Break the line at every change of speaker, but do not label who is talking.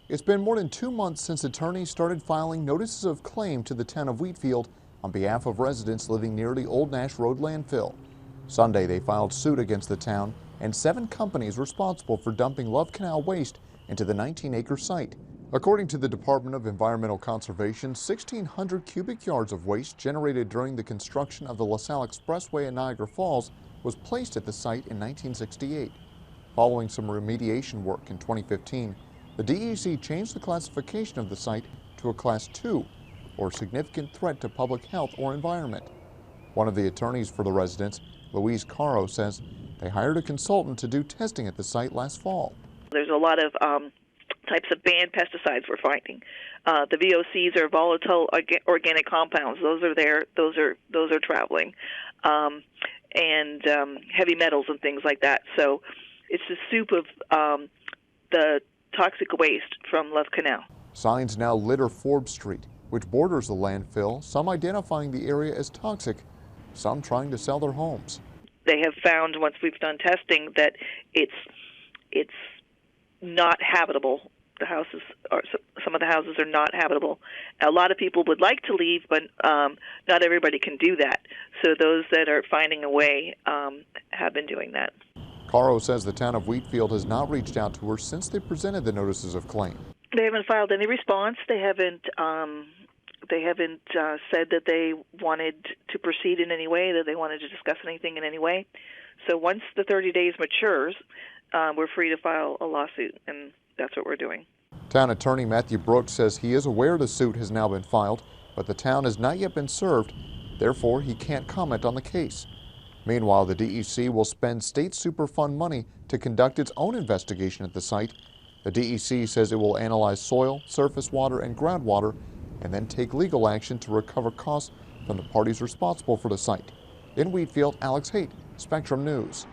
It's been more than 2 months since attorneys started filing notices of claim to the town of Wheatfield on behalf of residents living near the Old Nash Road landfill. Sunday, they filed suit against the town and 7 companies responsible for dumping Love Canal waste into the 19-acre site. According to the Department of Environmental Conservation, 1,600 cubic yards of waste generated during the construction of the LaSalle Expressway at Niagara Falls was placed at the site in 1968. Following some remediation work in 2015, the DEC changed the classification of the site to a Class 2, or significant threat to public health or environment. One of the attorneys for the residents, Louise, Caro, says they hired a consultant to do testing at the site last fall.
There's a lot of types of banned pesticides we're finding. The VOCs are volatile organic compounds. Those are there. Those are traveling, and heavy metals and things like that. So it's the soup of the toxic waste from Love Canal.
Signs now litter Forbes Street, which borders the landfill, some identifying the area as toxic, some trying to sell their homes.
They have found, once we've done testing, that it's not habitable. Some of the houses are not habitable. A lot of people would like to leave, but not everybody can do that. So those that are finding a way have been doing that.
Caro says the town of Wheatfield has not reached out to her since they presented the notices of claim.
They haven't filed any response. They haven't said that they wanted to proceed in any way, that they wanted to discuss anything in any way. So once the 30 days matures, we're free to file a lawsuit, and that's what we're doing.
Town attorney Matthew Brooks says he is aware the suit has now been filed, but the town has not yet been served. Therefore, he can't comment on the case. Meanwhile, the DEC will spend state Superfund money to conduct its own investigation at the site. The DEC says it will analyze soil, surface water, and groundwater, and then take legal action to recover costs from the parties responsible for the site. In Wheatfield, Alex Haight, Spectrum News.